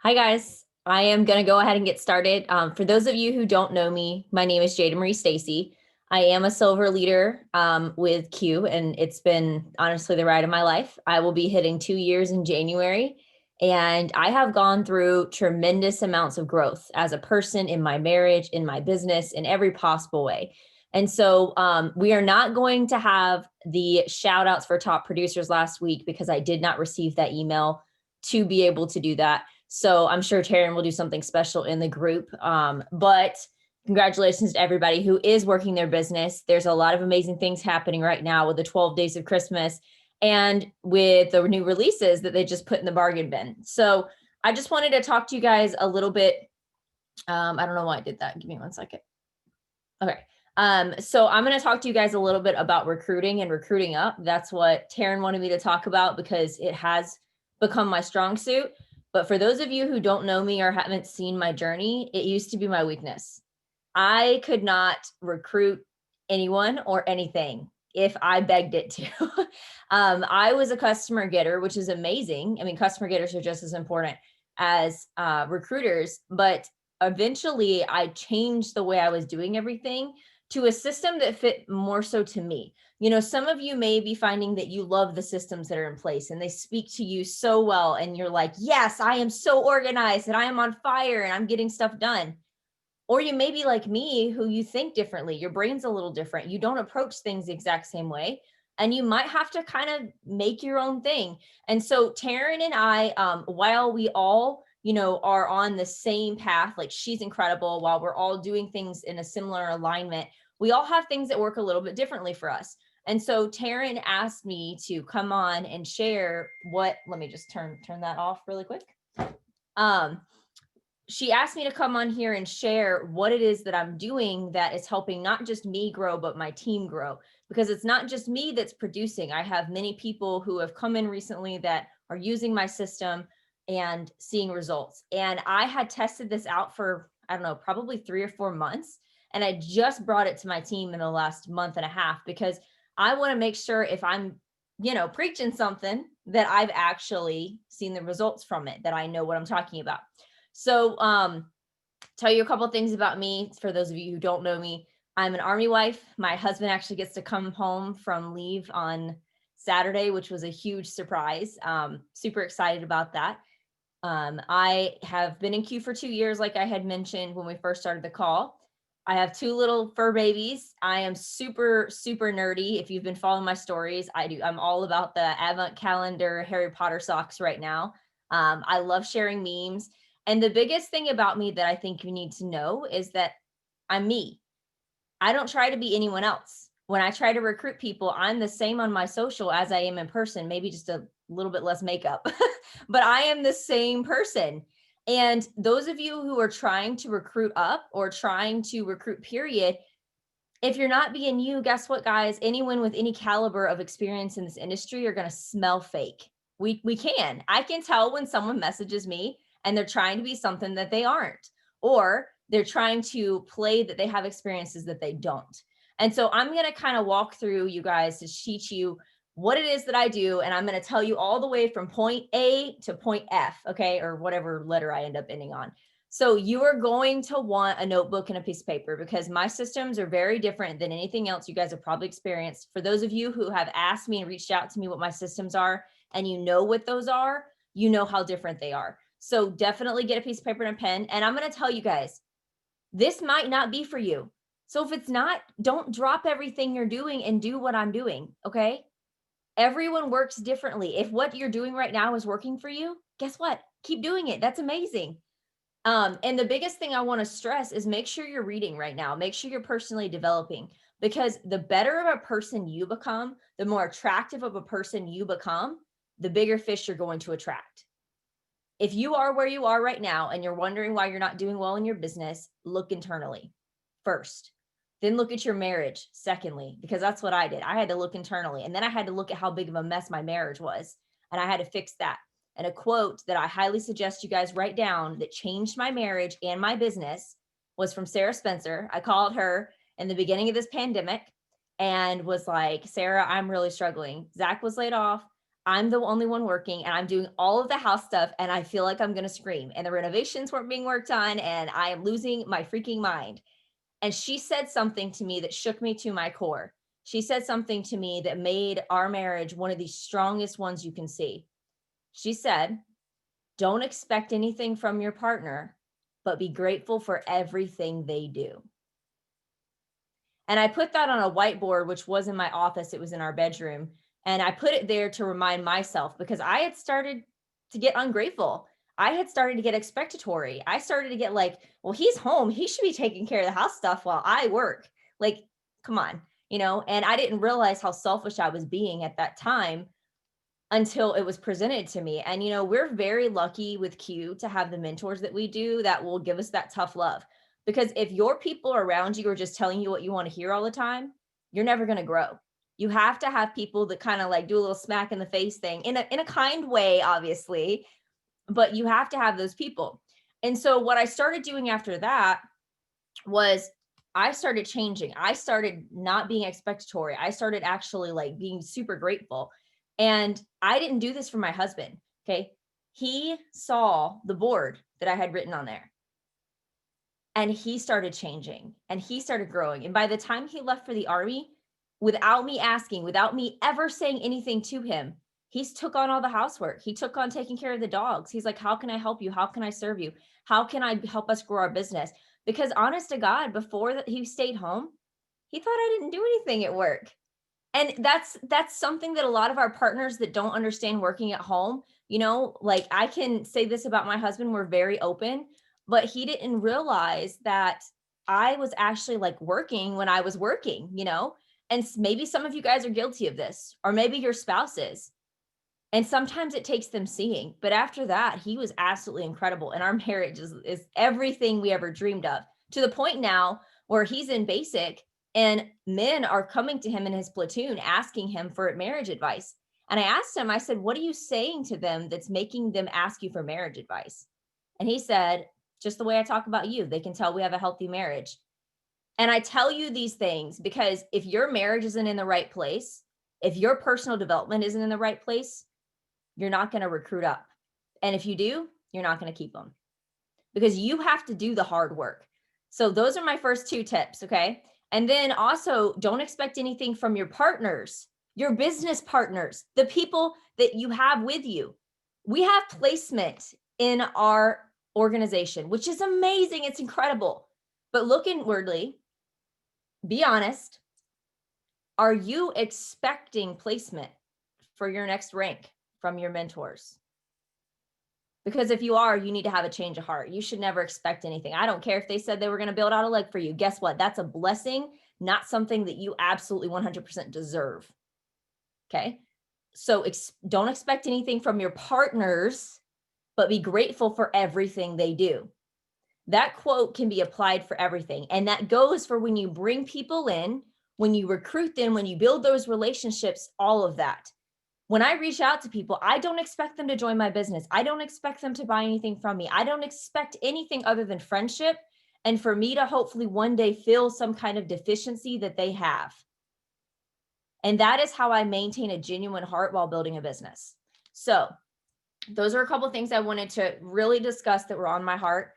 Hi, guys. I am going to go ahead and get started. For those of you who don't know me, my name is Jada Marie Stacy. I am a silver leader with Q, and it's been honestly the ride of my life. I will be hitting 2 years in January, and I have gone through tremendous amounts of growth as a person in my marriage, in my business, in every possible way. And so we are not going to have the shout outs for top producers last week because I did not receive that email to be able to do that. So I'm sure Taryn will do something special in the group. But congratulations to everybody who is working their business. There's a lot of amazing things happening right now with the 12 days of Christmas and with the new releases that they just put in the bargain bin. So I just wanted to talk to you guys a little bit. I don't know why I did that. Give me 1 second. Okay. So I'm going to talk to you guys a little bit about recruiting and recruiting up. That's what Taryn wanted me to talk about because it has become my strong suit. But for those of you who don't know me or haven't seen my journey, it used to be my weakness. I could not recruit anyone or anything if I begged it to. I was a customer getter, which is amazing. I mean, customer getters are just as important as recruiters, but eventually I changed the way I was doing everything to a system that fit more so to me. You know, some of you may be finding that you love the systems that are in place and they speak to you so well. And you're like, yes, I am so organized and I am on fire and I'm getting stuff done. Or you may be like me, who you think differently. Your brain's a little different. You don't approach things the exact same way. And you might have to kind of make your own thing. And so Taryn and I, while we all, are on the same path, like she's incredible, while we're all doing things in a similar alignment, we all have things that work a little bit differently for us. And so Taryn asked me to come on and share let me just turn that off really quick. She asked me to come on here and share what it is that I'm doing that is helping not just me grow, but my team grow. Because it's not just me that's producing. I have many people who have come in recently that are using my system and seeing results. And I had tested this out for, I don't know, probably 3 or 4 months. And I just brought it to my team in the last month and a half because I want to make sure if I'm, preaching something that I've actually seen the results from it, that I know what I'm talking about. So tell you a couple of things about me. For those of you who don't know me, I'm an Army wife. My husband actually gets to come home from leave on Saturday, which was a huge surprise. Super excited about that. I have been in Q for 2 years, like I had mentioned when we first started the call. I have 2 little fur babies. I am super, super nerdy. If you've been following my stories, I'm all about the Advent calendar, Harry Potter socks right now. I love sharing memes. And the biggest thing about me that I think you need to know is that I'm me. I don't try to be anyone else. When I try to recruit people, I'm the same on my social as I am in person, maybe just a little bit less makeup, but I am the same person. And those of you who are trying to recruit up or trying to recruit, period, if you're not being you, guess what, guys? Anyone with any caliber of experience in this industry are going to smell fake. We can. I can tell when someone messages me and they're trying to be something that they aren't, or they're trying to play that they have experiences that they don't. And so I'm going to kind of walk through you guys to teach you what it is that I do. And I'm going to tell you all the way from point A to point F, okay, or whatever letter I end up ending on. So you are going to want a notebook and a piece of paper because my systems are very different than anything else you guys have probably experienced. For those of you who have asked me and reached out to me what my systems are, and you know what those are, you know how different they are. So definitely get a piece of paper and a pen. And I'm going to tell you guys, this might not be for you. So if it's not, don't drop everything you're doing and do what I'm doing. Okay. Everyone works differently. If what you're doing right now is working for you, guess what? Keep doing it. That's amazing. And the biggest thing I want to stress is make sure you're reading right now. Make sure you're personally developing, because the better of a person you become, the more attractive of a person you become, the bigger fish you're going to attract. If you are where you are right now and you're wondering why you're not doing well in your business, look internally first. Then look at your marriage secondly, because that's what I did. I had to look internally, and then I had to look at how big of a mess my marriage was, and I had to fix that. And a quote that I highly suggest you guys write down that changed my marriage and my business was from Sarah Spencer. I called her in the beginning of this pandemic and was like, Sarah, I'm really struggling. Zach was laid off. I'm the only one working and I'm doing all of the house stuff and I feel like I'm going to scream and the renovations weren't being worked on and I am losing my freaking mind. And she said something to me that shook me to my core. She said something to me that made our marriage one of the strongest ones you can see. She said, "Don't expect anything from your partner, but be grateful for everything they do." And I put that on a whiteboard, which was in my office. It was in our bedroom. And I put it there to remind myself because I had started to get ungrateful. I had started to get expectatory. I started to get like, well, he's home. He should be taking care of the house stuff while I work. Like, come on, and I didn't realize how selfish I was being at that time until it was presented to me. And, we're very lucky with Q to have the mentors that we do that will give us that tough love. Because if your people around you are just telling you what you want to hear all the time, you're never going to grow. You have to have people that kind of like do a little smack in the face thing in a kind way, obviously, but you have to have those people. And so what I started doing after that was I started changing. I started not being expectatory. I started actually like being super grateful. And I didn't do this for my husband. Okay. He saw the board that I had written on there and he started changing and he started growing. And by the time he left for the army, without me asking, without me ever saying anything to him, he's took on all the housework. He took on taking care of the dogs. He's like, how can I help you? How can I serve you? How can I help us grow our business? Because honest to God, before that he stayed home, he thought I didn't do anything at work. And that's something that a lot of our partners that don't understand working at home, like I can say this about my husband, we're very open, but he didn't realize that I was actually like working when I was working. And maybe some of you guys are guilty of this, or maybe your spouse is. And sometimes it takes them seeing, but after that, he was absolutely incredible. And our marriage is everything we ever dreamed of, to the point now where he's in basic and men are coming to him in his platoon asking him for marriage advice. And I asked him, I said, what are you saying to them that's making them ask you for marriage advice? And he said, just the way I talk about you, they can tell we have a healthy marriage. And I tell you these things because if your marriage isn't in the right place, if your personal development isn't in the right place, you're not going to recruit up. And if you do, you're not going to keep them because you have to do the hard work. So those are my first two tips. Okay. And then also don't expect anything from your partners, your business partners, the people that you have with you. We have placement in our organization, which is amazing. It's incredible. But look inwardly, be honest. Are you expecting placement for your next rank from your mentors? Because if you are, you need to have a change of heart. You should never expect anything. I don't care if they said they were going to build out a leg for you. Guess what? That's a blessing, not something that you absolutely 100% deserve. Okay. So don't expect anything from your partners, but be grateful for everything they do. That quote can be applied for everything. And that goes for when you bring people in, when you recruit them, when you build those relationships, all of that. When I reach out to people, I don't expect them to join my business. I don't expect them to buy anything from me. I don't expect anything other than friendship and for me to hopefully one day fill some kind of deficiency that they have. And that is how I maintain a genuine heart while building a business. So those are a couple of things I wanted to really discuss that were on my heart.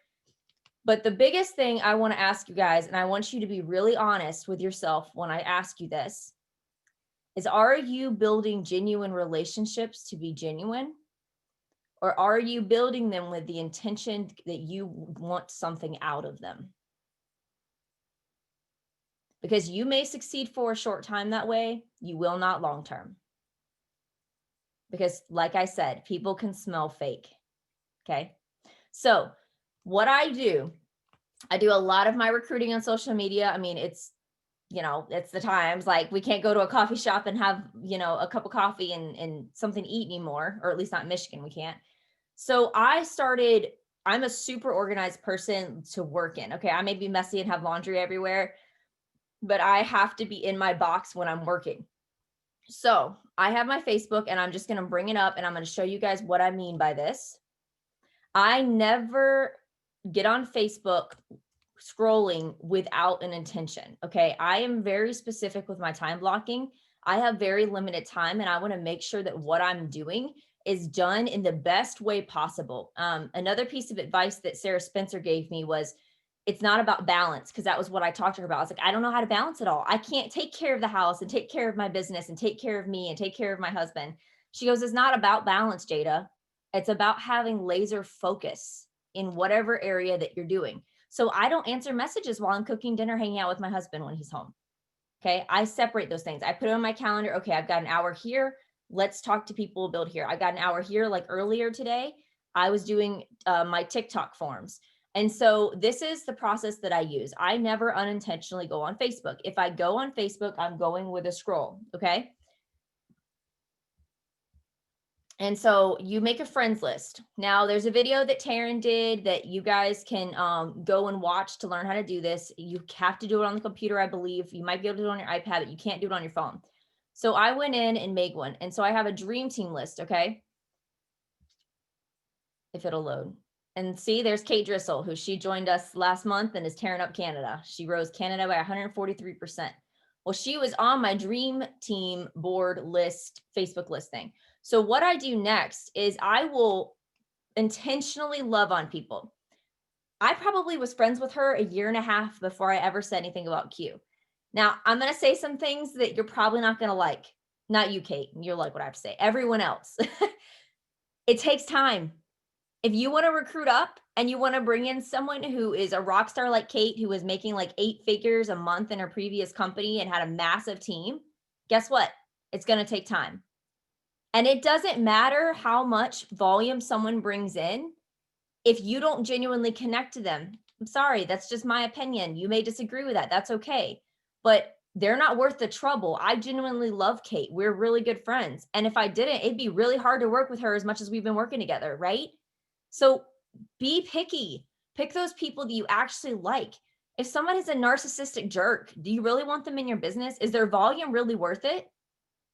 But the biggest thing I want to ask you guys, and I want you to be really honest with yourself when I ask you this, is are you building genuine relationships to be genuine? Or are you building them with the intention that you want something out of them? Because you may succeed for a short time that way, you will not long term. Because like I said, people can smell fake. Okay. So what I do a lot of my recruiting on social media. I mean, it's the times like we can't go to a coffee shop and have, a cup of coffee and something to eat anymore, or at least not in Michigan, we can't. So I'm a super organized person to work in. Okay. I may be messy and have laundry everywhere, but I have to be in my box when I'm working. So I have my Facebook and I'm just going to bring it up and I'm going to show you guys what I mean by this. I never get on Facebook scrolling without an intention. Okay. I am very specific with my time blocking. I have very limited time and I want to make sure that what I'm doing is done in the best way possible. Another piece of advice that Sarah Spencer gave me was it's not about balance, because that was what I talked to her about. I was like, I don't know how to balance it all. I can't take care of the house and take care of my business and take care of me and take care of my husband. She goes, it's not about balance, Jada. It's about having laser focus in whatever area that you're doing. So I don't answer messages while I'm cooking dinner, hanging out with my husband when he's home. Okay. I separate those things. I put it on my calendar. Okay. I've got an hour here. Let's talk to people, build here. I got an hour here. Like earlier today, I was doing my TikTok forms. And so this is the process that I use. I never unintentionally go on Facebook. If I go on Facebook, I'm going with a scroll. Okay. And so you make a friends list. Now there's a video that Taryn did that you guys can go and watch to learn how to do this. You have to do it on the computer, I believe. You might be able to do it on your iPad, but you can't do it on your phone. So I went in and made one. And so I have a dream team list, okay? If it'll load. And see, there's Kate Driscoll, who she joined us last month and is tearing up Canada. She rose Canada by 143%. Well, she was on my dream team board list, Facebook listing. So what I do next is I will intentionally love on people. I probably was friends with her a year and a half before I ever said anything about Q. Now, I'm going to say some things that you're probably not going to like. Not you, Kate. You'll like what I have to say. Everyone else. It takes time. If you want to recruit up and you want to bring in someone who is a rock star like Kate, who was making like 8 figures a month in her previous company and had a massive team, guess what? It's going to take time. And it doesn't matter how much volume someone brings in. If you don't genuinely connect to them, I'm sorry, that's just my opinion. You may disagree with that. That's okay. But they're not worth the trouble. I genuinely love Kate. We're really good friends. And if I didn't, it'd be really hard to work with her as much as we've been working together, right? So be picky. Pick those people that you actually like. If someone is a narcissistic jerk, do you really want them in your business? Is their volume really worth it?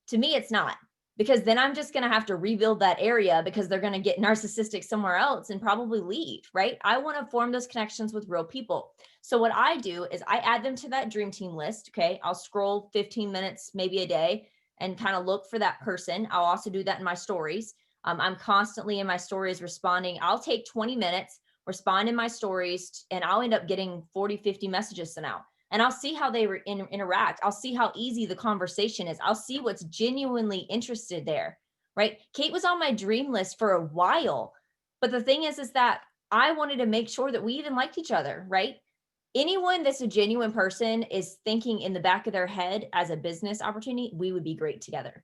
To me, it's not, because then I'm just going to have to rebuild that area because they're going to get narcissistic somewhere else and probably leave, right? I want to form those connections with real people. So what I do is I add them to that dream team list. Okay. I'll scroll 15 minutes, maybe a day, and kind of look for that person. I'll also do that in my stories. I'm constantly in my stories responding. I'll take 20 minutes, respond in my stories, and I'll end up getting 40, 50 messages sent out. And I'll see how they interact. I'll see how easy the conversation is. I'll see what's genuinely interested there, right? Kate was on my dream list for a while. But the thing is that I wanted to make sure that we even liked each other, right? Anyone that's a genuine person is thinking in the back of their head as a business opportunity, we would be great together.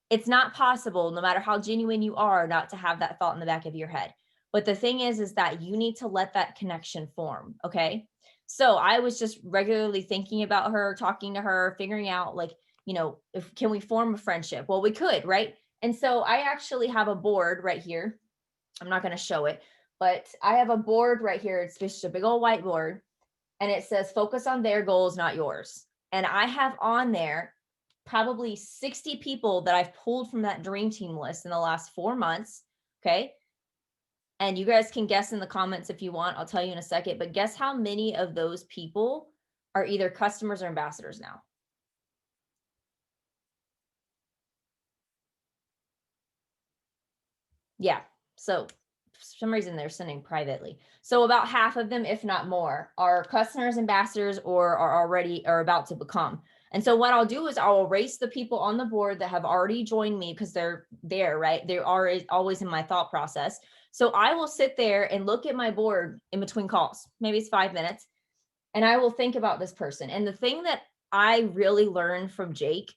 It's not possible, no matter how genuine you are, not to have that thought in the back of your head. But the thing is that you need to let that connection form. Okay. So I was just regularly thinking about her, talking to her, figuring out like, if can we form a friendship? Well, we could, right? And so I actually have a board right here. I'm not going to show it, but I have a board right here. It's just a big old whiteboard, and it says focus on their goals, not yours. And I have on there probably 60 people that I've pulled from that dream team list in the last 4 months. Okay. And you guys can guess in the comments if you want. I'll tell you in a second, but guess how many of those people are either customers or ambassadors now? Yeah. So for some reason they're sending privately. So about half of them, if not more, are customers, ambassadors, or are already or about to become. And so what I'll do is I'll erase the people on the board that have already joined me because they're there, right? They are always in my thought process. So I will sit there and look at my board in between calls. Maybe it's 5 minutes. And I will think about this person. And the thing that I really learned from Jake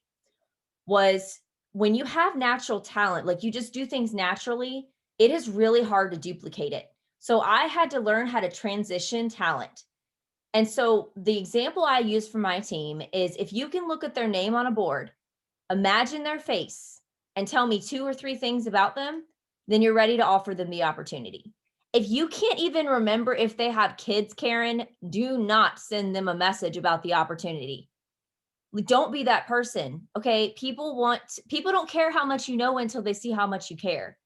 was when you have natural talent, like you just do things naturally, it is really hard to duplicate it. So I had to learn how to transition talent. And so the example I use for my team is if you can look at their name on a board, imagine their face, and tell me 2 or 3 things about them, then you're ready to offer them the opportunity. If you can't even remember if they have kids, Karen, do not send them a message about the opportunity. Don't be that person. Okay. People don't care how much you know until they see how much you care.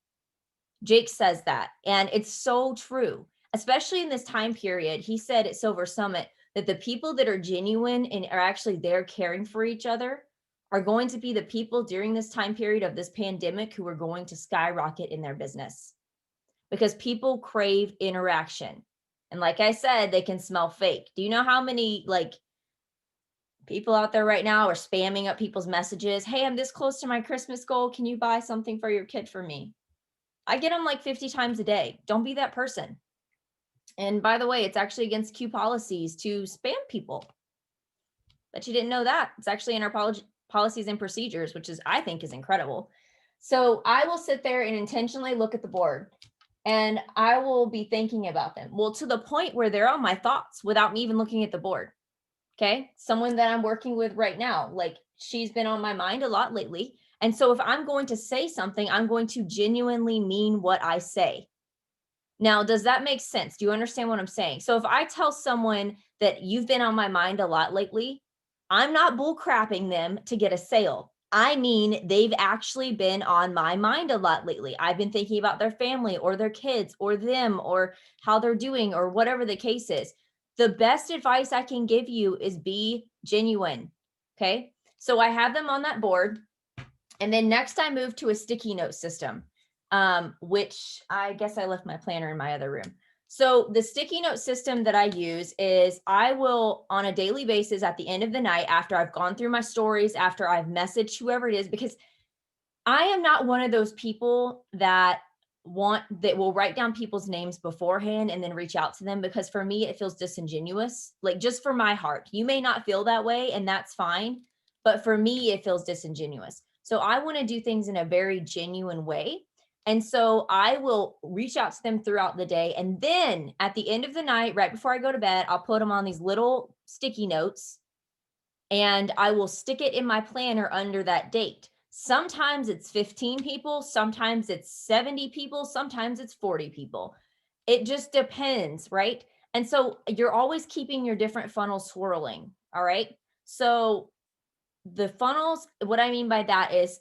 Jake says that. And it's so true, especially in this time period. He said at Silver Summit that the people that are genuine and are actually there caring for each other are going to be the people during this time period of this pandemic who are going to skyrocket in their business, because people crave interaction. And like I said, they can smell fake. Do you know how many like people out there right now are spamming up people's messages? Hey, I'm this close to my Christmas goal. Can you buy something for your kid for me? I get them like 50 times a day. Don't be that person. And by the way, it's actually against Q policies to spam people. Bet you didn't know that. It's actually in our policies and procedures, which is, I think, is incredible. So I will sit there and intentionally look at the board and I will be thinking about them. Well, to the point where they're on my thoughts without me even looking at the board. Okay. Someone that I'm working with right now, like she's been on my mind a lot lately. And so if I'm going to say something, I'm going to genuinely mean what I say. Now, does that make sense? Do you understand what I'm saying? So if I tell someone that you've been on my mind a lot lately, I'm not bullcrapping them to get a sale. I mean, they've actually been on my mind a lot lately. I've been thinking about their family or their kids or them or how they're doing or whatever the case is. The best advice I can give you is be genuine. Okay. So I have them on that board. And then next I moved to a sticky note system, which I guess I left my planner in my other room. So the sticky note system that I use is I will on a daily basis at the end of the night, after I've gone through my stories, after I've messaged whoever it is, because I am not one of those people that will write down people's names beforehand and then reach out to them, because for me, it feels disingenuous. Like just for my heart, you may not feel that way and that's fine. But for me, it feels disingenuous. So I want to do things in a very genuine way. And so I will reach out to them throughout the day. And then at the end of the night, right before I go to bed, I'll put them on these little sticky notes and I will stick it in my planner under that date. Sometimes it's 15 people, sometimes it's 70 people, sometimes it's 40 people. It just depends, right? And so you're always keeping your different funnels swirling. All right. So the funnels, what I mean by that is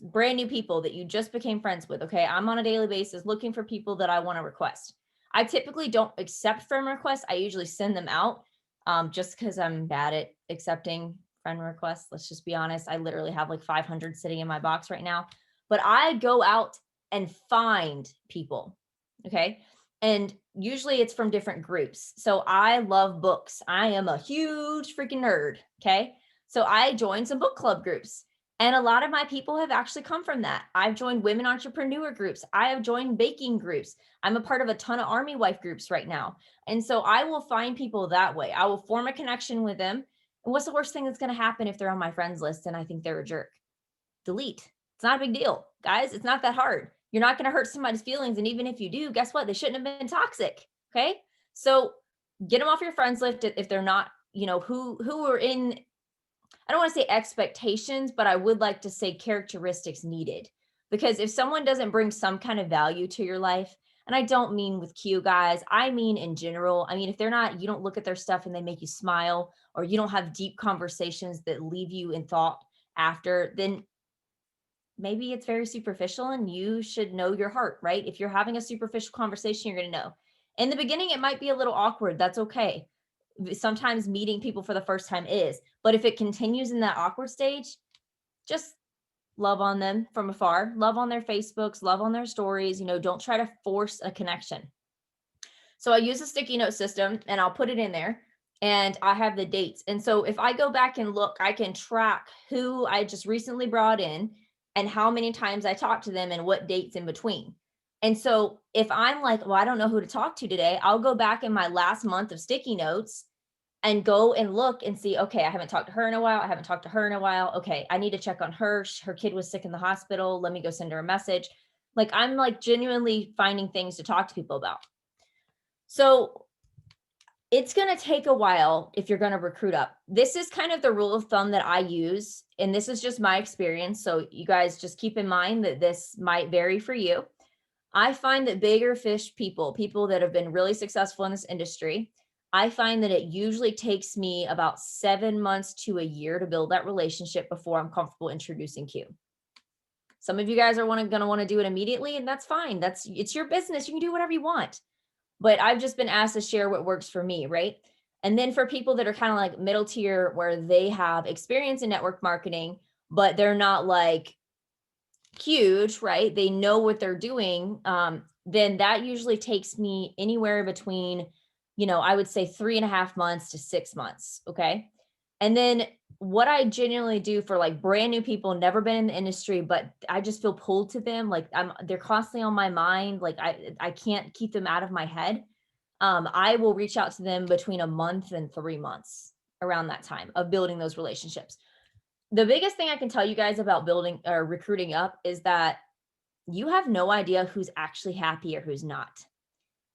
brand new people that you just became friends with. Okay. I'm on a daily basis looking for people that I want to request. I typically don't accept friend requests. I usually send them out just because I'm bad at accepting friend requests. Let's just be honest. I literally have like 500 sitting in my box right now, but I go out and find people. Okay. And usually it's from different groups. So I love books. I am a huge freaking nerd. Okay. So I joined some book club groups. And a lot of my people have actually come from that. I've joined women entrepreneur groups. I have joined baking groups. I'm a part of a ton of Army wife groups right now. And so I will find people that way. I will form a connection with them. And what's the worst thing that's going to happen if they're on my friends list and I think they're a jerk? Delete. It's not a big deal, guys. It's not that hard. You're not going to hurt somebody's feelings. And even if you do, guess what? They shouldn't have been toxic. Okay. So get them off your friends list if they're not, who are in, I don't want to say expectations, but I would like to say characteristics needed. Because if someone doesn't bring some kind of value to your life, and I don't mean with Q guys, I mean in general. I mean, if they're not, you don't look at their stuff and they make you smile, or you don't have deep conversations that leave you in thought after, then maybe it's very superficial and you should know your heart, right? If you're having a superficial conversation, you're going to know. In the beginning, it might be a little awkward. That's okay. Sometimes meeting people for the first time is, but if it continues in that awkward stage, just love on them from afar, love on their Facebooks, love on their stories, don't try to force a connection. So I use a sticky note system and I'll put it in there and I have the dates. And so if I go back and look, I can track who I just recently brought in and how many times I talked to them and what dates in between. And so if I'm like, well, I don't know who to talk to today, I'll go back in my last month of sticky notes and go and look and see, okay, I haven't talked to her in a while. I haven't talked to her in a while. Okay, I need to check on her. Her kid was sick in the hospital. Let me go send her a message. Like I'm like genuinely finding things to talk to people about. So it's going to take a while if you're going to recruit up. This is kind of the rule of thumb that I use, and this is just my experience. So you guys just keep in mind that this might vary for you. I find that bigger fish people that have been really successful in this industry, I find that it usually takes me about 7 months to a year to build that relationship before I'm comfortable introducing Q. Some of you guys are going to want to do it immediately, and that's fine. It's your business. You can do whatever you want. But I've just been asked to share what works for me, right? And then for people that are kind of like middle tier where they have experience in network marketing, but they're not like huge, right? They know what they're doing. Then that usually takes me anywhere between, I would say 3.5 months to 6 months. Okay. And then what I genuinely do for like brand new people, never been in the industry, but I just feel pulled to them. Like they're constantly on my mind. Like I can't keep them out of my head. I will reach out to them between a month and 3 months, around that time of building those relationships. The biggest thing I can tell you guys about building or recruiting up is that you have no idea who's actually happy or who's not.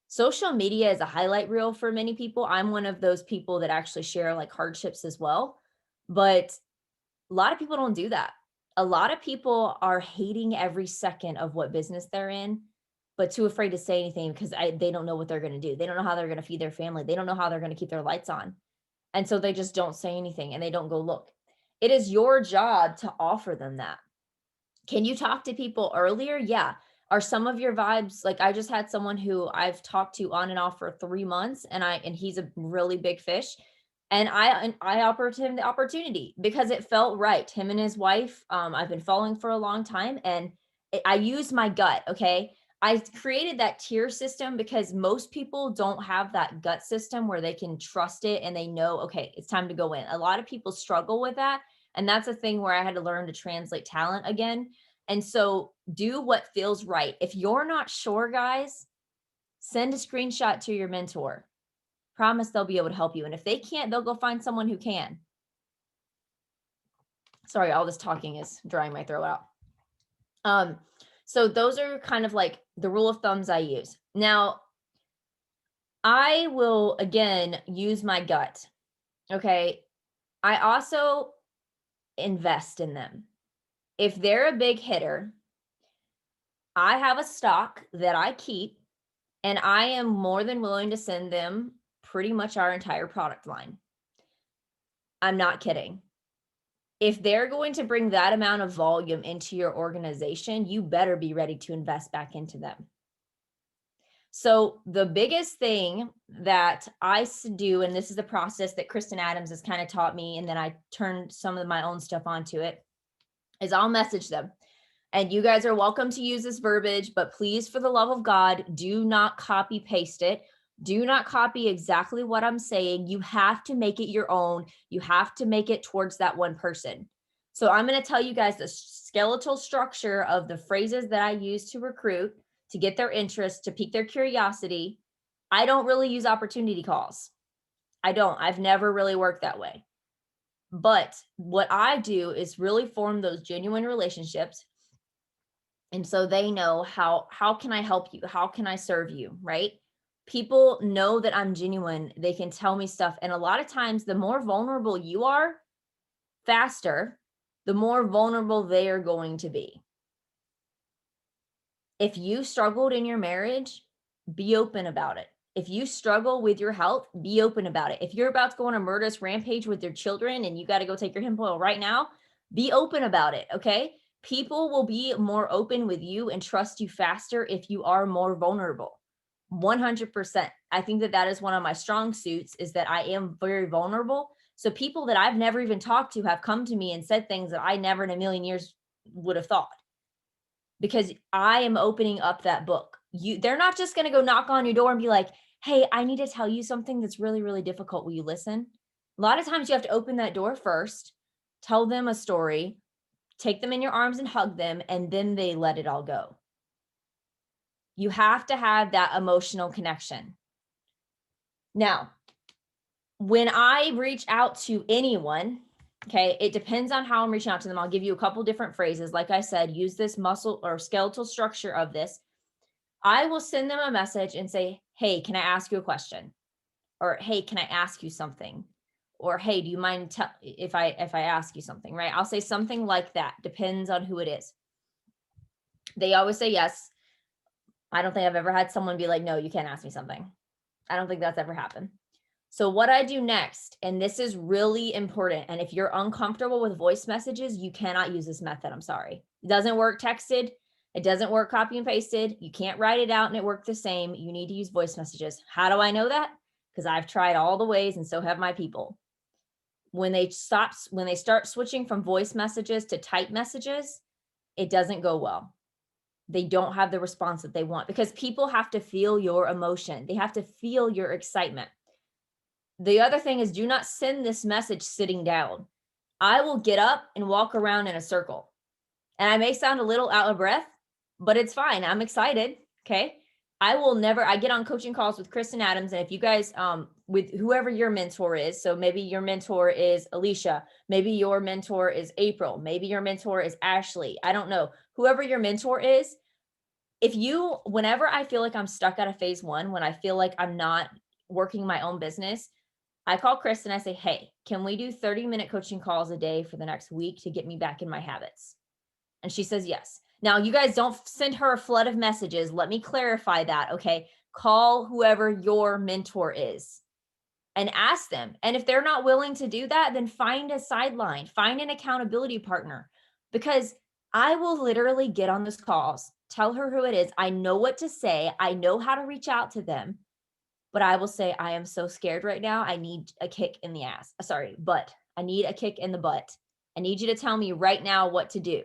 Social media is a highlight reel for many people. I'm one of those people that actually share like hardships as well. But a lot of people don't do that. A lot of people are hating every second of what business they're in, but too afraid to say anything because they don't know what they're going to do. They don't know how they're going to feed their family. They don't know how they're going to keep their lights on. And so they just don't say anything and they don't go look. It is your job to offer them that. Can you talk to people earlier? Yeah. Are some of your vibes like I just had someone who I've talked to on and off for 3 months and he's a really big fish. And I offered him the opportunity because it felt right. Him and his wife, I've been following for a long time and I used my gut. Okay. I created that tier system because most people don't have that gut system where they can trust it and they know, okay, it's time to go in. A lot of people struggle with that. And that's a thing where I had to learn to translate talent again. And so do what feels right. If you're not sure, guys, send a screenshot to your mentor. Promise they'll be able to help you. And if they can't, they'll go find someone who can. Sorry, all this talking is drying my throat out. So those are kind of like the rule of thumbs I use. Now, I will again use my gut. Okay. I also invest in them. If they're a big hitter, I have a stock that I keep and I am more than willing to send them pretty much our entire product line. I'm not kidding. If they're going to bring that amount of volume into your organization, you better be ready to invest back into them. So the biggest thing that I do, and this is the process that Kristen Adams has kind of taught me, and then I turned some of my own stuff onto it, is I'll message them. And you guys are welcome to use this verbiage, but please, for the love of God, do not copy paste it. Do not copy exactly what I'm saying. You have to make it your own. You have to make it towards that one person. So I'm going to tell you guys the skeletal structure of the phrases that I use to recruit, to get their interest, to pique their curiosity. I don't really use opportunity calls. I don't. I've never really worked that way. But what I do is really form those genuine relationships. And so they know how can I help you? How can I serve you? Right? People know that I'm genuine. They can tell me stuff. And a lot of times, the more vulnerable you are, faster, the more vulnerable they are going to be. If you struggled in your marriage, be open about it. If you struggle with your health, be open about it. If you're about to go on a murderous rampage with your children and you got to go take your hemp oil right now, be open about it. Okay. People will be more open with you and trust you faster if you are more vulnerable. 100%. I think that is one of my strong suits, is that I am very vulnerable. So people that I've never even talked to have come to me and said things that I never in a million years would have thought, because I am opening up that book. They're not just going to go knock on your door and be like, "Hey, I need to tell you something that's really, really difficult. Will you listen?" A lot of times you have to open that door first, tell them a story, take them in your arms and hug them, and then they let it all go. You have to have that emotional connection. Now, when I reach out to anyone, okay, it depends on how I'm reaching out to them. I'll give you a couple different phrases. Like I said, use this muscle or skeletal structure of this. I will send them a message and say, "Hey, can I ask you a question?" Or, "Hey, can I ask you something?" Or, "Hey, do you mind if I ask you something?" Right? I'll say something like that. Depends on who it is. They always say yes. I don't think I've ever had someone be like, "No, you can't ask me something." I don't think that's ever happened. So what I do next, and this is really important, and if you're uncomfortable with voice messages, you cannot use this method. I'm sorry. It doesn't work texted. It doesn't work copy and pasted. You can't write it out and it worked the same. You need to use voice messages. How do I know that? Because I've tried all the ways and so have my people. when they start switching from voice messages to type messages, it doesn't go well. They don't have the response that they want because people have to feel your emotion. They have to feel your excitement. The other thing is, do not send this message sitting down. I will get up and walk around in a circle. And I may sound a little out of breath, but it's fine. I'm excited. Okay. I get on coaching calls with Kristen Adams. And if you guys, with whoever your mentor is, so maybe your mentor is Alicia, maybe your mentor is April, maybe your mentor is Ashley. I don't know. Whoever your mentor is, whenever I feel like I'm stuck out of phase one, when I feel like I'm not working my own business, I call Chris and I say, hey, can we do 30-minute coaching calls a day for the next week to get me back in my habits? And she says, yes. Now, you guys don't send her a flood of messages. Let me clarify that. Okay. Call whoever your mentor is and ask them. And if they're not willing to do that, then find a sideline, find an accountability partner, because I will literally get on those calls, tell her who it is. I know what to say. I know how to reach out to them, but I will say, I am so scared right now. I need a kick in the ass. Sorry, butt. I need a kick in the butt. I need you to tell me right now what to do.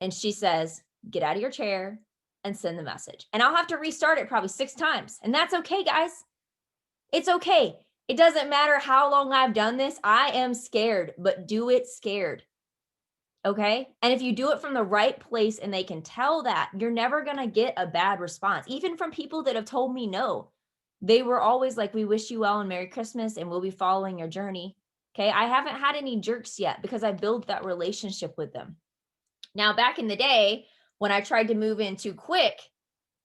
And she says, get out of your chair and send the message. And I'll have to restart it probably 6 times. And that's okay, guys. It's okay. It doesn't matter how long I've done this. I am scared, but do it scared. Okay. And if you do it from the right place and they can tell that, you're never going to get a bad response. Even from people that have told me no, they were always like, we wish you well and Merry Christmas and we'll be following your journey. Okay. I haven't had any jerks yet because I built that relationship with them. Now, back in the day, when I tried to move in too quick,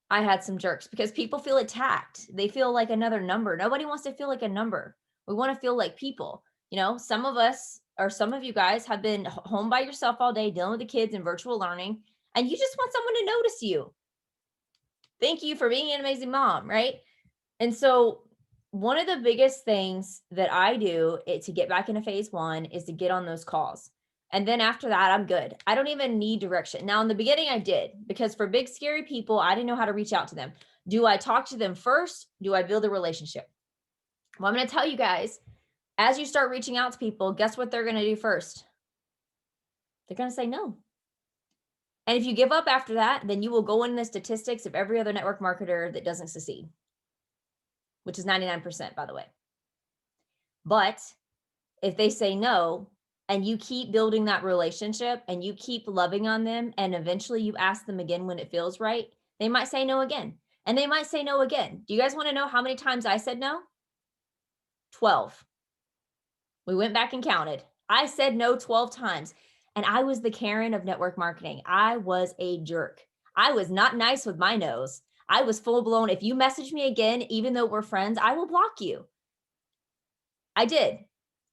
I had some jerks because people feel attacked. They feel like another number. Nobody wants to feel like a number. We want to feel like people. You know, some of us or some of you guys have been home by yourself all day dealing with the kids and virtual learning, and you just want someone to notice you. Thank you for being an amazing mom, right? And so one of the biggest things that I do to get back into phase one is to get on those calls. And then after that, I'm good. I don't even need direction. Now, in the beginning, I did, because for big, scary people, I didn't know how to reach out to them. Do I talk to them first? Do I build a relationship? Well, I'm going to tell you guys, as you start reaching out to people, guess what they're going to do first? They're going to say no. And if you give up after that, then you will go in the statistics of every other network marketer that doesn't succeed, which is 99%, by the way. But if they say no, and you keep building that relationship and you keep loving on them, and eventually you ask them again when it feels right, they might say no again. And they might say no again. Do you guys want to know how many times I said no? 12. We went back and counted. I said no 12 times. And I was the Karen of network marketing. I was a jerk. I was not nice with my no's. I was full blown. If you message me again, even though we're friends, I will block you. I did,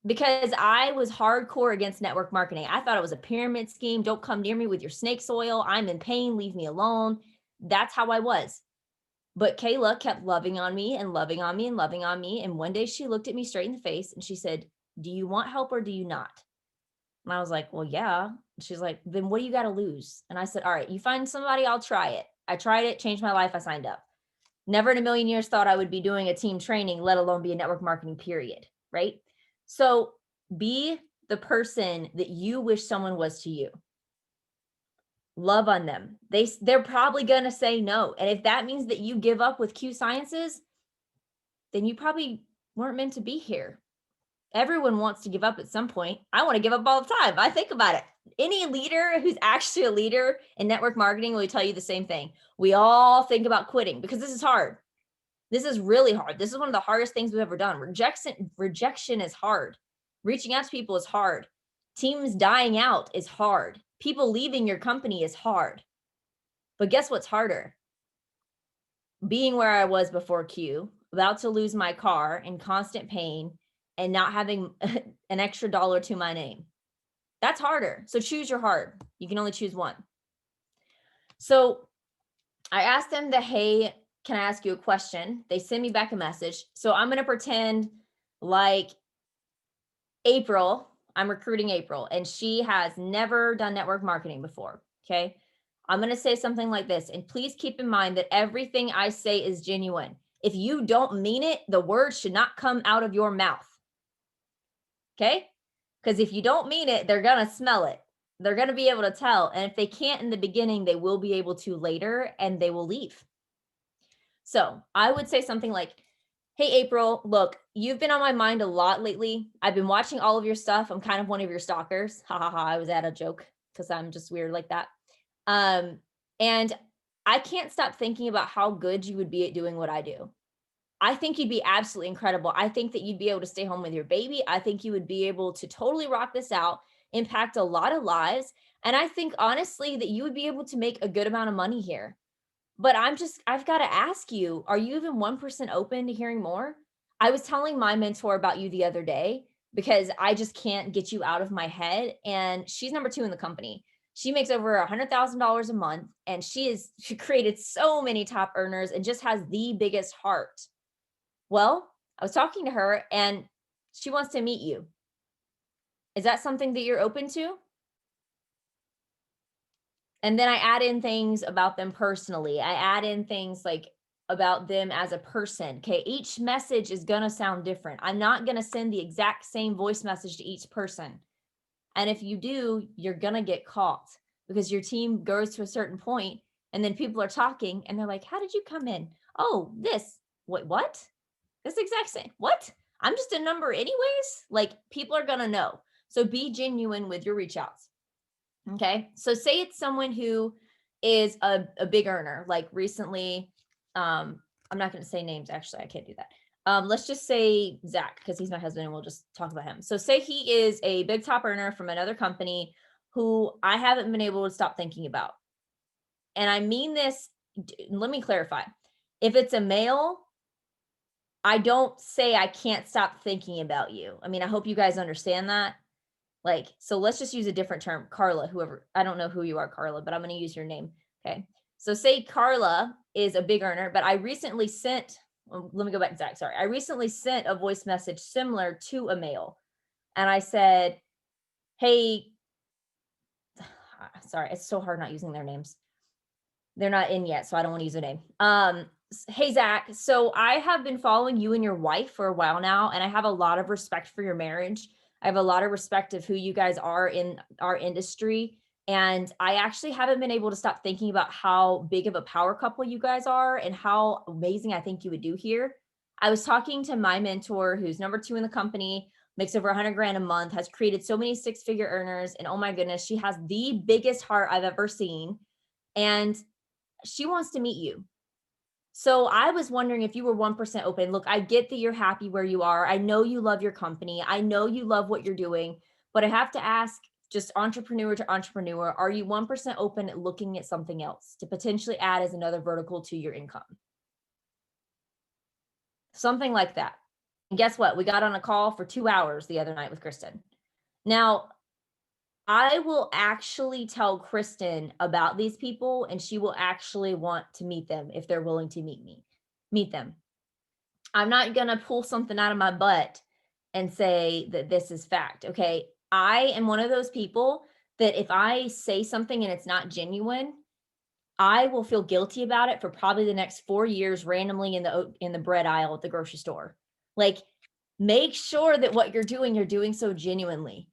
because I was hardcore against network marketing. I thought it was a pyramid scheme. Don't come near me with your snake oil. I'm in pain. Leave me alone. That's how I was. But Kayla kept loving on me and loving on me and loving on me. And one day she looked at me straight in the face and she said, do you want help or do you not? And I was like, well, yeah. She's like, then what do you got to lose? And I said, all right, you find somebody, I'll try it. I tried it, changed my life. I signed up. Never in a million years thought I would be doing a team training, let alone be a network marketing period. Right? So be the person that you wish someone was to you. Love on them. They're probably going to say no. And if that means that you give up with Q Sciences, then you probably weren't meant to be here. Everyone wants to give up at some point. I want to give up all the time. I think about it. Any leader who's actually a leader in network marketing will tell you the same thing. We all think about quitting because this is hard. This is really hard. This is one of the hardest things we've ever done. Rejection is hard. Reaching out to people is hard. Teams dying out is hard. People leaving your company is hard. But guess what's harder? Being where I was before Q, about to lose my car in constant pain and not having an extra dollar to my name. That's harder. So choose your heart. You can only choose one. So I asked them hey, can I ask you a question? They send me back a message. So I'm going to pretend like April, I'm recruiting April, and she has never done network marketing before. Okay. I'm going to say something like this. And please keep in mind that everything I say is genuine. If you don't mean it, the words should not come out of your mouth. Okay. Because if you don't mean it, they're going to smell it. They're going to be able to tell. And if they can't in the beginning, they will be able to later and they will leave. So I would say something like, hey, April, look, you've been on my mind a lot lately. I've been watching all of your stuff. I'm kind of one of your stalkers. Ha ha ha. I was at a joke because I'm just weird like that. Um, and I can't stop thinking about how good you would be at doing what I do. I think you'd be absolutely incredible. I think that you'd be able to stay home with your baby. I think you would be able to totally rock this out, impact a lot of lives. And I think honestly that you would be able to make a good amount of money here. But I've got to ask you, are you even 1% open to hearing more? I was telling my mentor about you the other day because I just can't get you out of my head. And she's number 2 in the company. She makes over $100,000 a month and she created so many top earners and just has the biggest heart. Well, I was talking to her and she wants to meet you. Is that something that you're open to? And then I add in things about them personally. I add in things like about them as a person. Okay. Each message is going to sound different. I'm not going to send the exact same voice message to each person. And if you do, you're going to get caught because your team goes to a certain point and then people are talking and they're like, how did you come in? Oh, this, what? This exact same. What? I'm just a number anyways. Like people are going to know. So be genuine with your reach outs. Okay. So say it's someone who is a big earner, like recently, I'm not going to say names. Actually, I can't do that. Let's just say Zach, because he's my husband and we'll just talk about him. So say he is a big top earner from another company who I haven't been able to stop thinking about. And I mean this, let me clarify. If it's a male, I don't say I can't stop thinking about you. I mean, I hope you guys understand that. Like, so let's just use a different term, Carla, whoever, I don't know who you are, Carla, but I'm going to use your name. Okay. So say Carla is a big earner, but I recently sent, well, let me go back, Zach. Sorry. I recently sent a voice message similar to a male. And I said, hey, sorry, it's so hard not using their names. They're not in yet, so I don't want to use a name. Hey, Zach. So I have been following you and your wife for a while now, and I have a lot of respect for your marriage. I have a lot of respect of who you guys are in our industry. And I actually haven't been able to stop thinking about how big of a power couple you guys are and how amazing I think you would do here. I was talking to my mentor, who's number 2 in the company, makes over 100 grand a month, has created so many 6-figure earners. And oh my goodness, she has the biggest heart I've ever seen. And she wants to meet you. So I was wondering if you were 1% open. Look, I get that you're happy where you are. I know you love your company. I know you love what you're doing, but I have to ask, just entrepreneur to entrepreneur, are you 1% open at looking at something else to potentially add as another vertical to your income? Something like that. And guess what? We got on a call for 2 hours the other night with Kristen. Now, I will actually tell Kristen about these people and she will actually want to meet them if they're willing to meet them. I'm not going to pull something out of my butt and say that this is fact. Okay. I am one of those people that if I say something and it's not genuine, I will feel guilty about it for probably the next 4 years randomly in the bread aisle at the grocery store. Like, make sure that what you're doing so genuinely.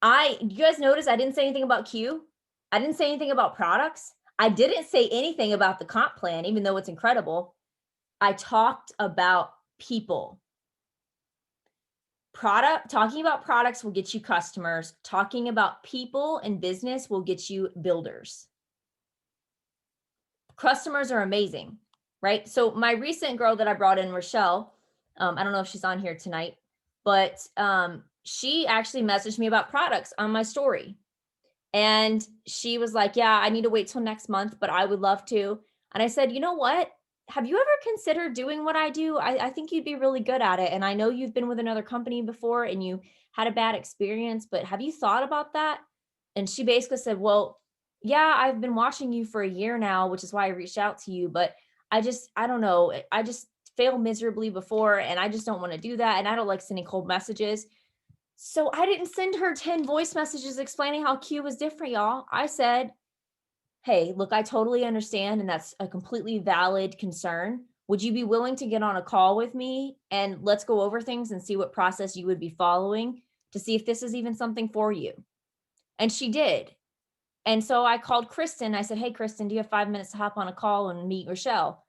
You guys notice I didn't say anything about Q. I didn't say anything about products. I didn't say anything about the comp plan, even though it's incredible. I talked about people. Talking about products will get you customers. Talking about people and business will get you builders. Customers are amazing, right? So my recent girl that I brought in, Rochelle, I don't know if she's on here tonight, but she actually messaged me about products on my story. And she was like, yeah, I need to wait till next month, but I would love to. And I said, you know what? Have you ever considered doing what I do? I think you'd be really good at it. And I know you've been with another company before and you had a bad experience, but have you thought about that? And she basically said, well, yeah, I've been watching you for a year now, which is why I reached out to you. But I don't know. I just failed miserably before and I just don't want to do that. And I don't like sending cold messages. So I didn't send her 10 voice messages explaining how Q was different, y'all. I said, hey, look, I totally understand. And that's a completely valid concern. Would you be willing to get on a call with me and let's go over things and see what process you would be following to see if this is even something for you. And she did. And so I called Kristen. I said, hey, Kristen, do you have 5 minutes to hop on a call and meet Rochelle?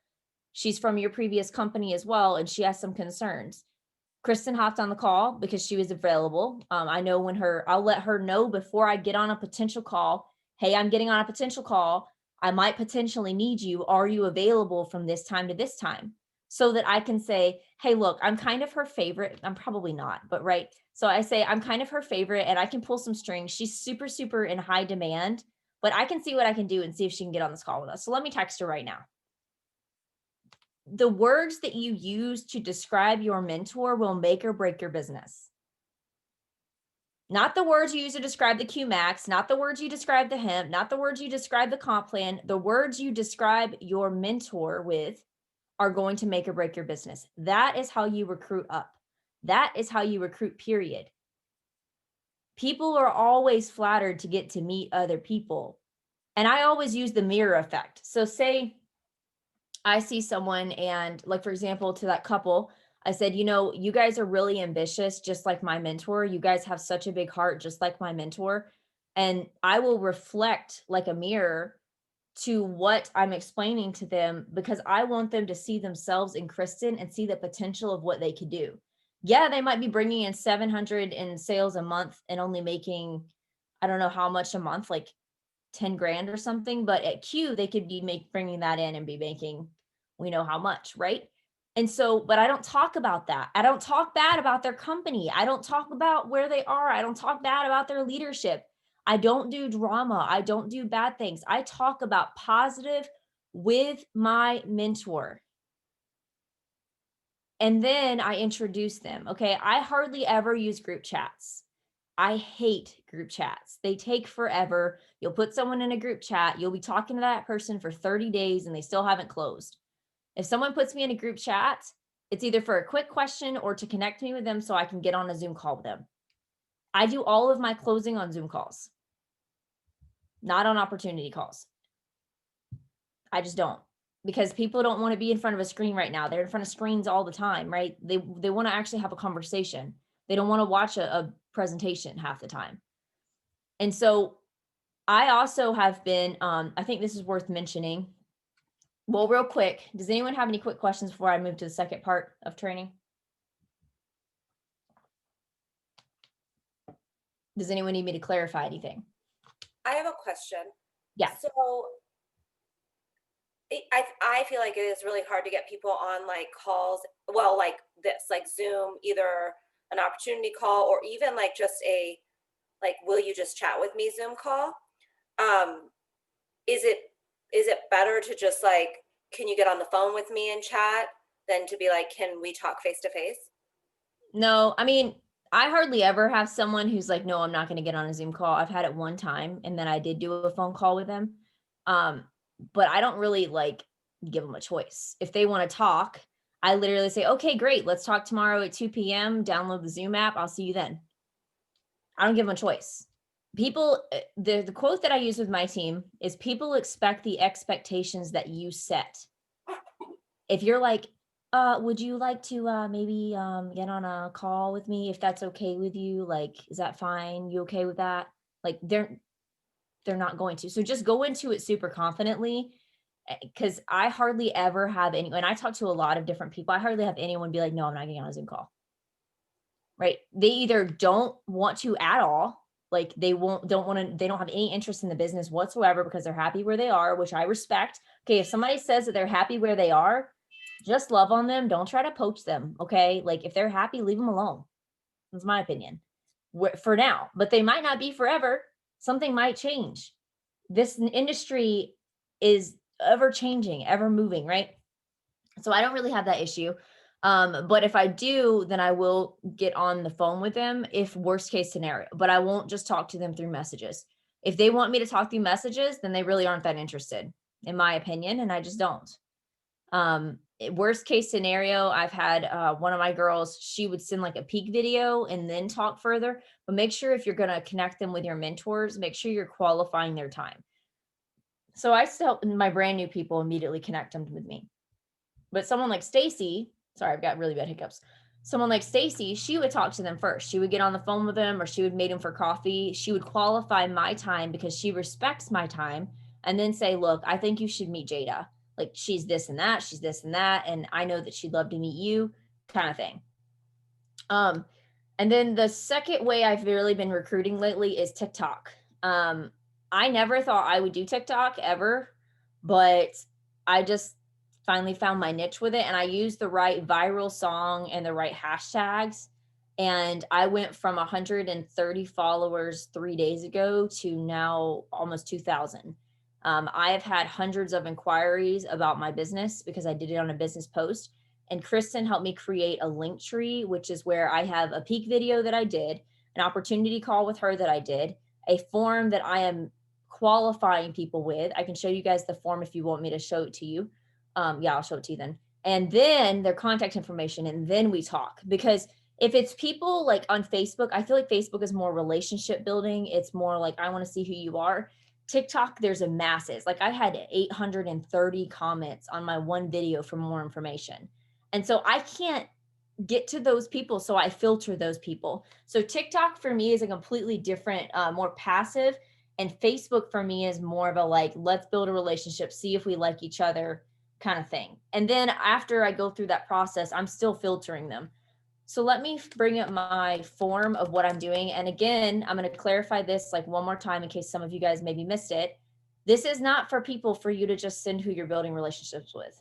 She's from your previous company as well, and she has some concerns. Kristen hopped on the call because she was available. I know when I'll let her know before I get on a potential call. Hey, I'm getting on a potential call. I might potentially need you. Are you available from this time to this time? So that I can say, hey, look, I'm kind of her favorite. I'm probably not, but right. So I say, I'm kind of her favorite and I can pull some strings. She's super, super in high demand, but I can see what I can do and see if she can get on this call with us. So let me text her right now. The words that you use to describe your mentor will make or break your business. Not the words you use to describe the QMax, not the words you describe the hemp, not the words you describe the comp plan. The words you describe your mentor with are going to make or break your business. That is how you recruit up. That is how you recruit, period. People are always flattered to get to meet other people. And I always use the mirror effect. So say I see someone and like, for example, to that couple, I said, you guys are really ambitious, just like my mentor. You guys have such a big heart, just like my mentor. And I will reflect like a mirror to what I'm explaining to them because I want them to see themselves in Kristen and see the potential of what they could do. Yeah, they might be bringing in 700 in sales a month and only making, I don't know how much a month, like 10 grand or something, but at Q, they could be bringing that in and be making, we know how much, right? And so, but I don't talk about that. I don't talk bad about their company. I don't talk about where they are. I don't talk bad about their leadership. I don't do drama. I don't do bad things. I talk about positive with my mentor. And then I introduce them. Okay. I hardly ever use group chats. I hate group chats. They take forever. You'll put someone in a group chat. You'll be talking to that person for 30 days and they still haven't closed. If someone puts me in a group chat, it's either for a quick question or to connect me with them so I can get on a Zoom call with them. I do all of my closing on Zoom calls, not on opportunity calls. I just don't, because people don't want to be in front of a screen right now. They're in front of screens all the time, right? They want to actually have a conversation. They don't want to watch a presentation half the time. And so I also have been, I think this is worth mentioning. Well, real quick, does anyone have any quick questions before I move to the second part of training? Does anyone need me to clarify anything? I have a question. Yeah. So I feel like it is really hard to get people on like calls, well, like this, like Zoom, either an opportunity call or even like just a, like, will you just chat with me Zoom call? Um, is it better to just like, can you get on the phone with me and chat than to be like, can we talk face to face? No, I mean, I hardly ever have someone who's like, no, I'm not going to get on a Zoom call. I've had it one time and then I did do a phone call with them. Um, but I don't really like give them a choice. If they want to talk, I literally say, okay, great. Let's talk tomorrow at 2 p.m. Download the Zoom app. I'll see you then. I don't give them a choice. People, the quote that I use with my team is people expect the expectations that you set. If you're like, would you like to maybe get on a call with me if that's okay with you? Like, is that fine? You okay with that? Like they're not going to. So just go into it super confidently, because I hardly ever have any, and I talk to a lot of different people. I hardly have anyone be like, no, I'm not getting on a Zoom call. Right? They either don't want to at all, like they don't want to, they don't have any interest in the business whatsoever because they're happy where they are, which I respect. Okay, if somebody says that they're happy where they are, just love on them. Don't try to poach them. Okay. Like if they're happy, leave them alone. That's my opinion for now, but they might not be forever. Something might change. This industry is ever changing, ever moving, right? So I don't really have that issue. But if I do, then I will get on the phone with them if worst case scenario, but I won't just talk to them through messages. If they want me to talk through messages, then they really aren't that interested, in my opinion, and I just don't. Worst case scenario, I've had one of my girls, she would send like a peak video and then talk further, but make sure if you're going to connect them with your mentors, make sure you're qualifying their time. So I still help my brand new people immediately connect them with me. But someone like Stacy, sorry, I've got really bad hiccups. Someone like Stacy, she would talk to them first. She would get on the phone with them, or she would meet them for coffee. She would qualify my time because she respects my time, and then say, look, I think you should meet Jada. Like, she's this and that, she's this and that. And I know that she'd love to meet you, kind of thing. And then the second way I've really been recruiting lately is TikTok. I never thought I would do TikTok ever, but I just finally found my niche with it, and I used the right viral song and the right hashtags. And I went from 130 followers 3 days ago to now almost 2,000. I have had hundreds of inquiries about my business because I did it on a business post. And Kristen helped me create a link tree, which is where I have a peak video that I did, an opportunity call with her that I did, a form that I am qualifying people with. I can show you guys the form if you want me to show it to you. Yeah, I'll show it to you then. And then their contact information, and then we talk. Because if it's people like on Facebook, I feel like Facebook is more relationship building. It's more like, I want to see who you are. TikTok, there's a masses. Like, I had 830 comments on my one video for more information. And so I can't get to those people. So I filter those people. So TikTok for me is a completely different, more passive. And Facebook for me is more of a like, let's build a relationship, see if we like each other kind of thing. And then after I go through that process, I'm still filtering them. So let me bring up my form of what I'm doing. And again, I'm going to clarify this like one more time in case some of you guys maybe missed it. This is not for people for you to just send who you're building relationships with.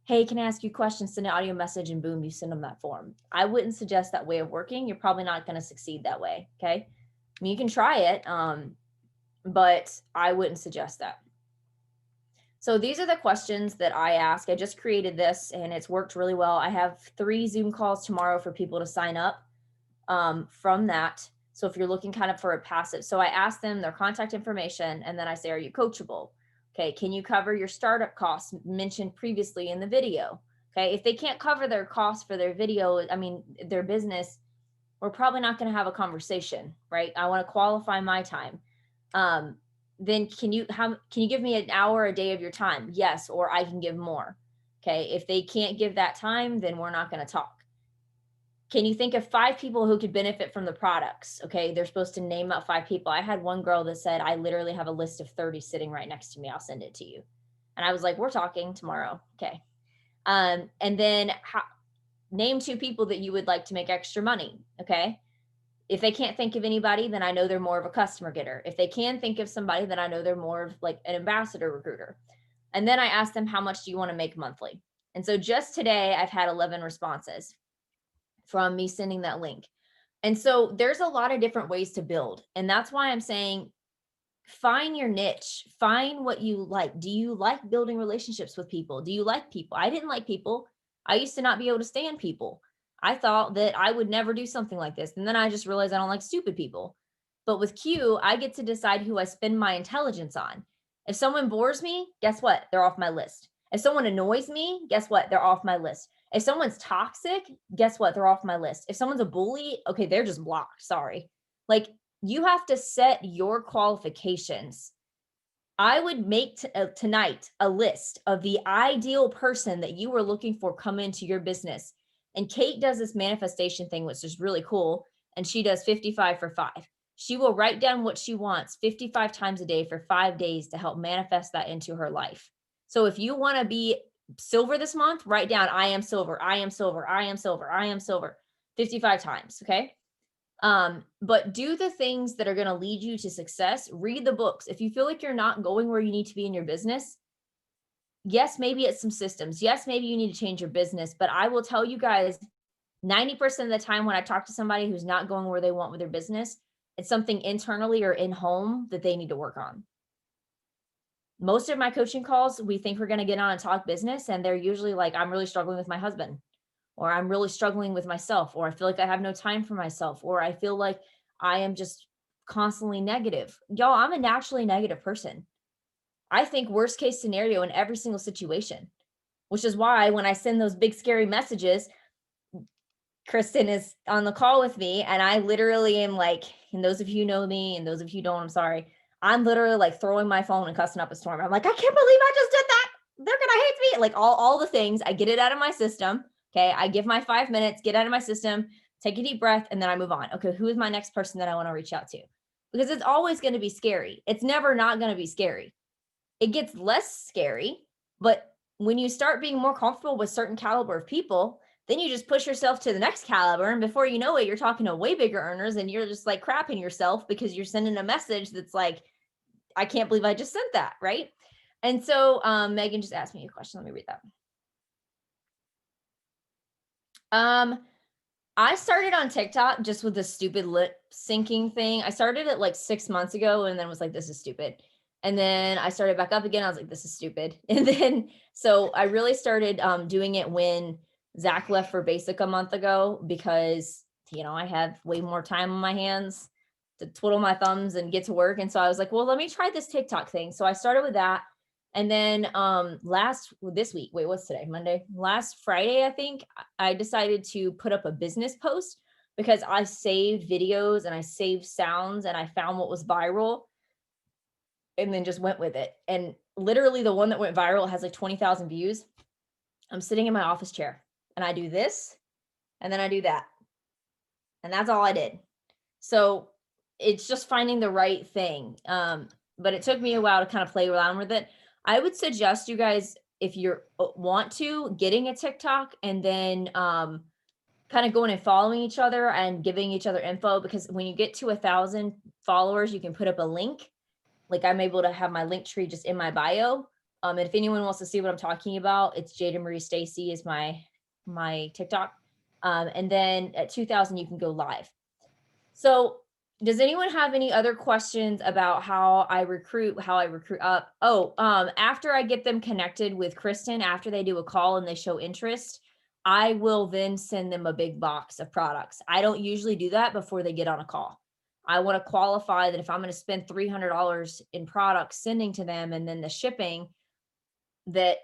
Hey, can I ask you questions? Send an audio message and boom, you send them that form. I wouldn't suggest that way of working. You're probably not going to succeed that way. Okay. I mean, you can try it, but I wouldn't suggest that. So these are the questions that I ask. I just created this and it's worked really well. I have 3 Zoom calls tomorrow for people to sign up from that. So if you're looking kind of for a passive, so I ask them their contact information, and then I say, are you coachable? Okay, can you cover your startup costs mentioned previously in the video? Okay, if they can't cover their costs for their video, I mean, their business, we're probably not going to have a conversation, right? I want to qualify my time. Then can you give me an hour a day of your time? Yes, or I can give more. Okay, if they can't give that time, then we're not going to talk. Can you think of 5 people who could benefit from the products? Okay, they're supposed to name out 5 people. I had one girl that said, I literally have a list of 30 sitting right next to me. I'll send it to you. And I was like, we're talking tomorrow. Okay. And then name 2 people that you would like to make extra money. Okay. If they can't think of anybody, then I know they're more of a customer getter. If they can think of somebody, then I know they're more of like an ambassador recruiter. And then I ask them, how much do you want to make monthly? And so just today, I've had 11 responses from me sending that link. And so there's a lot of different ways to build. And that's why I'm saying, find your niche, find what you like. Do you like building relationships with people? Do you like people? I didn't like people. I used to not be able to stand people. I thought that I would never do something like this. And then I just realized I don't like stupid people. But with Q, I get to decide who I spend my intelligence on. If someone bores me, guess what? They're off my list. If someone annoys me, guess what? They're off my list. If someone's toxic, guess what? They're off my list. If someone's a bully, okay, they're just blocked. Sorry. Like, you have to set your qualifications. I would make tonight a list of the ideal person that you are looking for come into your business. And Kate does this manifestation thing, which is really cool. And she does 55 for 5. She will write down what she wants 55 times a day for 5 days to help manifest that into her life. So if you want to be silver this month, write down, I am silver, I am silver, I am silver, I am silver, 55 times. Okay. But do the things that are going to lead you to success. Read the books. If you feel like you're not going where you need to be in your business, yes, maybe it's some systems. Yes, maybe you need to change your business. But I will tell you guys, 90% of the time when I talk to somebody who's not going where they want with their business, it's something internally or in home that they need to work on. Most of my coaching calls, we think we're going to get on and talk business, and they're usually like, I'm really struggling with my husband, or I'm really struggling with myself, or I feel like I have no time for myself, or I feel like I am just constantly negative. Y'all, I'm a naturally negative person. I think worst case scenario in every single situation, which is why when I send those big scary messages, Kristen is on the call with me, and I literally am like, and those of you know me, and those of you don't, I'm sorry. I'm literally like throwing my phone and cussing up a storm. I'm like, I can't believe I just did that. They're gonna hate me. Like all the things. I get it out of my system. Okay. I give my 5 minutes, get out of my system, take a deep breath, and then I move on. Okay. Who is my next person that I want to reach out to? Because it's always going to be scary. It's never not going to be scary. It gets less scary, but when you start being more comfortable with certain caliber of people, then you just push yourself to the next caliber. And before you know it, you're talking to way bigger earners and you're just like crapping yourself because you're sending a message that's like, I can't believe I just sent that. Right. And so Megan just asked me a question. Let me read that. I started on TikTok just with the stupid lip syncing thing. I started it like 6 months ago and then was like, this is stupid. And then I started back up again. I was like, this is stupid. And then, so I really started doing it when Zach left for basic a month ago because, I have way more time on my hands to twiddle my thumbs and get to work. And so I was like, well, let me try this TikTok thing. So I started with that. And then this week, wait, what's today? Monday. Last Friday, I think I decided to put up a business post because I saved videos and I saved sounds and I found what was viral and then just went with it. And literally the one that went viral has like 20,000 views. I'm sitting in my office chair and I do this and then I do that. And that's all I did. So it's just finding the right thing. But it took me a while to kind of play around with it. I would suggest you guys, if you want to, getting a TikTok and then kind of going and following each other and giving each other info, because when you get to 1,000 followers, you can put up a link. Like I'm able to have my link tree just in my bio. And if anyone wants to see what I'm talking about, it's Jada Marie Stacy is my TikTok. And then at 2,000, you can go live. So does anyone have any other questions about how I recruit up? After I get them connected with Kristen, after they do a call and they show interest, I will then send them a big box of products. I don't usually do that before they get on a call. I want to qualify that if I'm going to spend $300 in products sending to them and then the shipping, that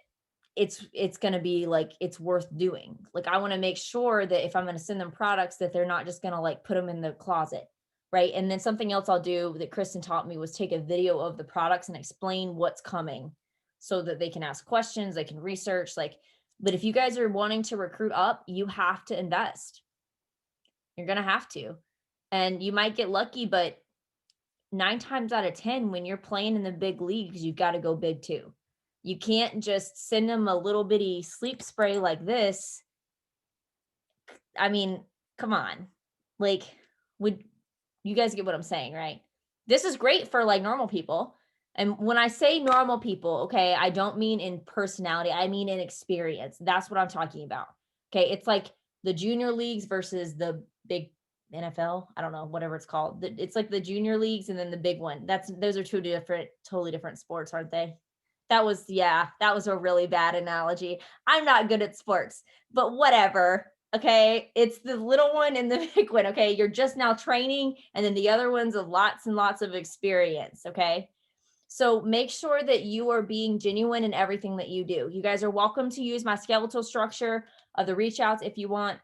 it's going to be like, it's worth doing. Like, I want to make sure that if I'm going to send them products, that they're not just going to like put them in the closet. Right. And then something else I'll do that Kristen taught me was take a video of the products and explain what's coming so that they can ask questions, they can research. But if you guys are wanting to recruit up, you have to invest. You're going to have to. And you might get lucky, but 9 times out of 10, when you're playing in the big leagues, you've got to go big too. You can't just send them a little bitty sleep spray like this. I mean, come on. Like, would you guys get what I'm saying, right? This is great for like normal people. And when I say normal people, okay, I don't mean in personality, I mean in experience. That's what I'm talking about. Okay, it's like the junior leagues versus the big NFL. I don't know, whatever it's called. It's like the junior leagues and then the big one. Those are two totally different sports, aren't they? That was a really bad analogy. I'm not good at sports, but whatever. Okay. It's the little one and the big one. Okay. You're just now training. And then the other one's of lots and lots of experience. Okay. So make sure that you are being genuine in everything that you do. You guys are welcome to use my skeletal structure of the reach outs if you want.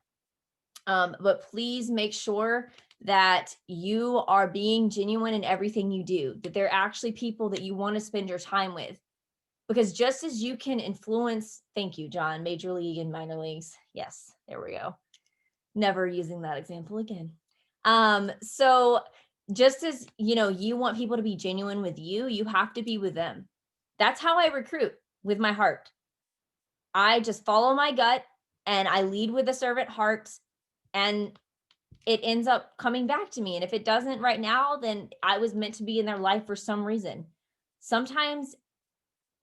But please make sure that you are being genuine in everything you do, that they're actually people that you want to spend your time with. Because just as you can influence, thank you, John, major league and minor leagues. Yes, there we go. Never using that example again. So just as, you want people to be genuine with you, you have to be with them. That's how I recruit, with my heart. I just follow my gut and I lead with a servant heart, and it ends up coming back to me. And if it doesn't right now, then I was meant to be in their life for some reason. Sometimes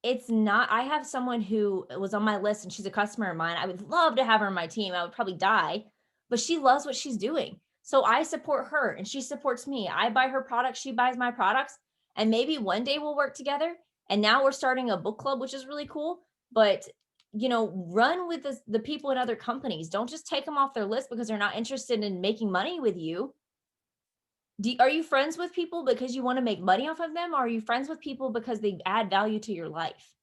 it's not. I have someone who was on my list and she's a customer of mine. I would love to have her on my team. I would probably die, but she loves what she's doing. So I support her and she supports me. I buy her products, she buys my products, and maybe one day we'll work together. And now we're starting a book club, which is really cool. But run with the people in other companies. Don't just take them off their list because they're not interested in making money with you. Are you friends with people because you want to make money off of them? Or are you friends with people because they add value to your life?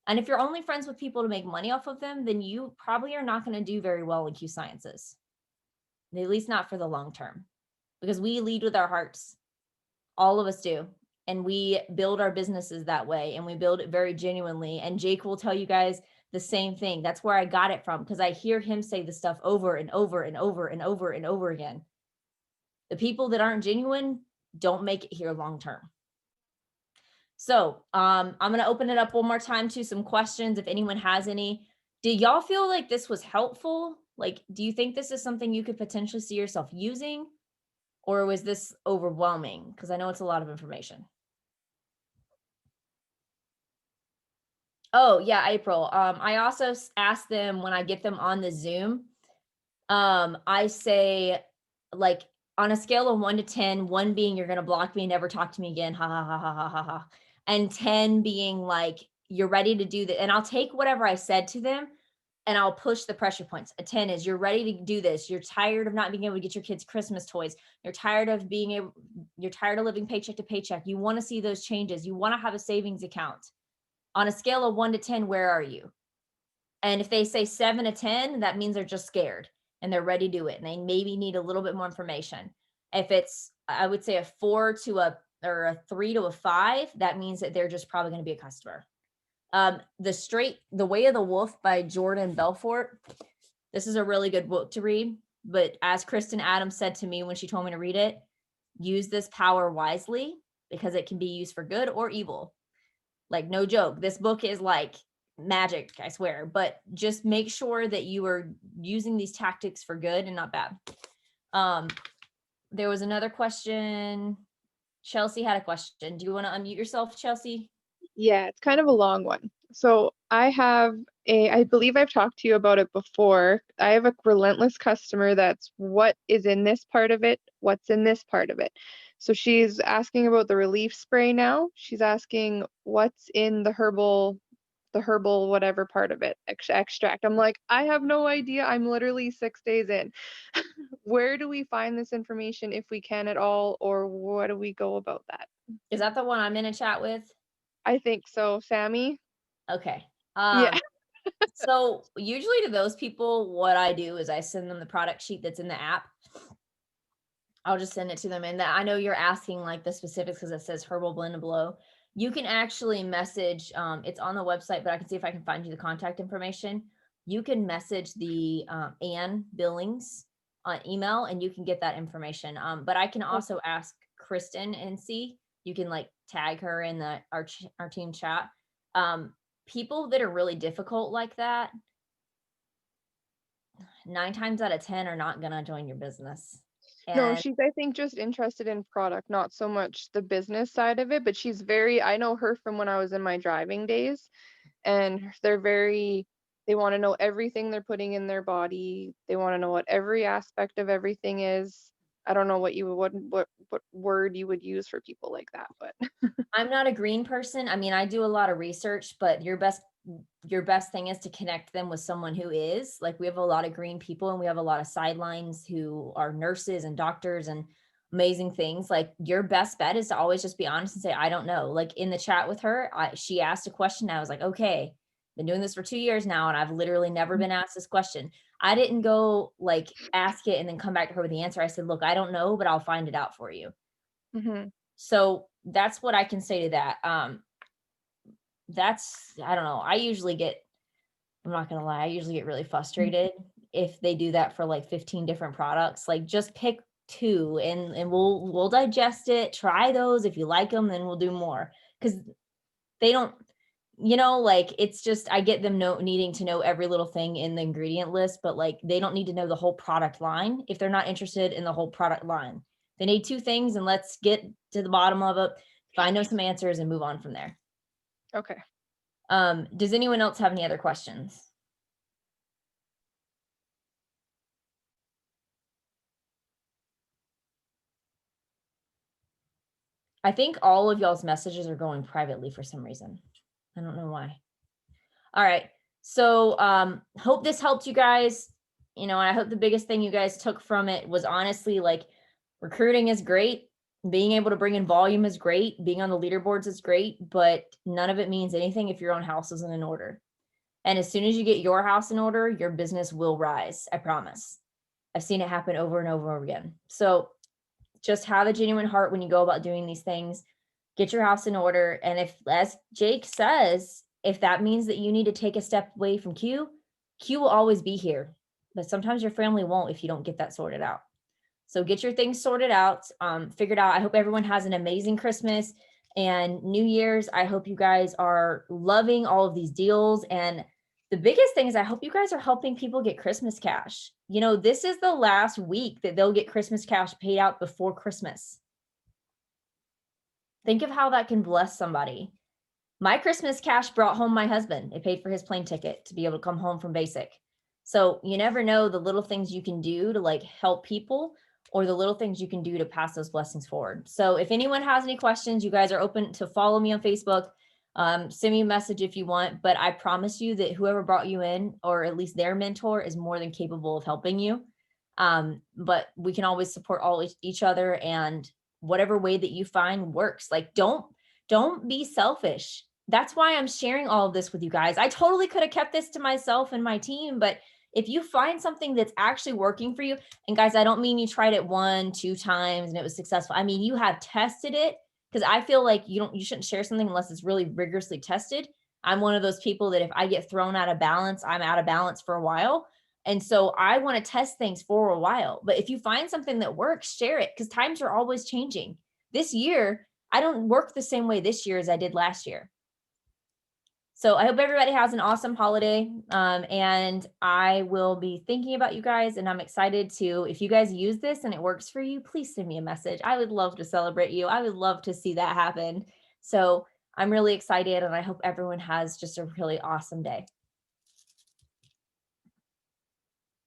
And if you're only friends with people to make money off of them, then you probably are not going to do very well in Q Sciences, at least not for the long term, because we lead with our hearts. All of us do. And we build our businesses that way, and we build it very genuinely. And Jake will tell you guys the same thing. That's where I got it from, because I hear him say the stuff over and over and over and over and over again. The people that aren't genuine don't make it here long term. So I'm gonna open it up one more time to some questions if anyone has any. Do y'all feel like this was helpful? Like, do you think this is something you could potentially see yourself using? Or was this overwhelming? Because I know it's a lot of information. Oh, yeah, April. I also ask them when I get them on the Zoom, I say, like, on a scale of 1 to 10, 1 being you're gonna block me and never talk to me again, ha ha ha ha ha ha ha. And 10 being like you're ready to do that. And I'll take whatever I said to them and I'll push the pressure points. A 10 is you're ready to do this. You're tired of not being able to get your kids Christmas toys. You're tired of living paycheck to paycheck. You want to see those changes. You want to have a savings account. On a scale of 1 to 10, where are you? And if they say 7 to 10, that means they're just scared and they're ready to do it. And they maybe need a little bit more information. If it's, I would say a 4 to a, or a 3 to a 5, that means that they're just probably going to be a customer. The Way of the Wolf by Jordan Belfort. This is a really good book to read. But as Kristen Adams said to me when she told me to read it, use this power wisely because it can be used for good or evil. Like, no joke. This book is like magic, I swear. But just make sure that you are using these tactics for good and not bad. There was another question. Chelsea had a question. Do you want to unmute yourself, Chelsea? Yeah, it's kind of a long one. So I believe I've talked to you about it before. I have a relentless customer that's what is in this part of it, what's in this part of it. So she's asking about the relief spray now. She's asking what's in the herbal whatever part of it, extract. I'm like, I have no idea. I'm literally 6 days in. Where do we find this information if we can at all, or what do we go about that? Is that the one I'm in a chat with? I think so, Sammy. Okay. Yeah. So usually to those people, what I do is I send them the product sheet that's in the app. I'll just send it to them. And that, I know you're asking like the specifics because it says herbal blend and blow. You can actually message, it's on the website, but I can see if I can find you the contact information. You can message the Ann Billings on email and you can get that information. But I can also ask Kristen and see. You can like tag her in our team chat. People that are really difficult like that, 9 times out of 10 are not going to join your business. No, she's, I think, just interested in product, not so much the business side of it, but I know her from when I was in my driving days, and they want to know everything they're putting in their body. They want to know what every aspect of everything is. I don't know what word you would use for people like that, but I'm not a green person. I mean, I do a lot of research, but your best thing is to connect them with someone who is. Like, we have a lot of green people and we have a lot of sidelines who are nurses and doctors and amazing things. Like, your best bet is to always just be honest and say, I don't know. Like, in the chat with her, she asked a question. I was like, okay, been doing this for 2 years now and I've literally never been asked this question. I didn't go like ask it and then come back to her with the answer. I said, look, I don't know, but I'll find it out for you. mm-hmm. So that's what I can say to that. I don't know. I'm not gonna lie, I usually get really frustrated if they do that for like 15 different products. Like, just pick 2 and we'll digest it, try those. If you like them, then we'll do more. Because they don't, like, it's just, I get them needing to know every little thing in the ingredient list, but like, they don't need to know the whole product line if they're not interested in the whole product line. They need 2 things, and let's get to the bottom of it, find out some answers and move on from there. Okay. Does anyone else have any other questions? I think all of y'all's messages are going privately for some reason. I don't know why. All right. So hope this helped you guys. I hope the biggest thing you guys took from it was honestly, like, recruiting is great. Being able to bring in volume is great. Being on the leaderboards is great, but none of it means anything if your own house isn't in order. And as soon as you get your house in order, your business will rise. I promise. I've seen it happen over and over again. So just have a genuine heart when you go about doing these things. Get your house in order. And if, as Jake says, if that means that you need to take a step away from Q, Q will always be here. But sometimes your family won't if you don't get that sorted out. So get your things sorted out, figured out. I hope everyone has an amazing Christmas and New Year's. I hope you guys are loving all of these deals. And the biggest thing is I hope you guys are helping people get Christmas cash. You know, this is the last week that they'll get Christmas cash paid out before Christmas. Think of how that can bless somebody. My Christmas cash brought home my husband. It paid for his plane ticket to be able to come home from basic. So you never know the little things you can do to like help people, or the little things you can do to pass those blessings forward. So if anyone has any questions, you guys are open to follow me on Facebook. Send me a message if you want, but I promise you that whoever brought you in, or at least their mentor, is more than capable of helping you. But we can always support all each other, and whatever way that you find works. Like don't be selfish. That's why I'm sharing all of this with you guys. I totally could have kept this to myself and my team, but if you find something that's actually working for you, and guys, I don't mean you tried it 1-2 times and it was successful. I mean, you have tested it, because I feel like you shouldn't share something unless it's really rigorously tested. I'm one of those people that if I get thrown out of balance, I'm out of balance for a while. And so I want to test things for a while. But if you find something that works, share it, because times are always changing. This year, I don't work the same way this year as I did last year. So I hope everybody has an awesome holiday. And I will be thinking about you guys, and I'm excited to, if you guys use this and it works for you, please send me a message. I would love to celebrate you. I would love to see that happen. So I'm really excited, and I hope everyone has just a really awesome day.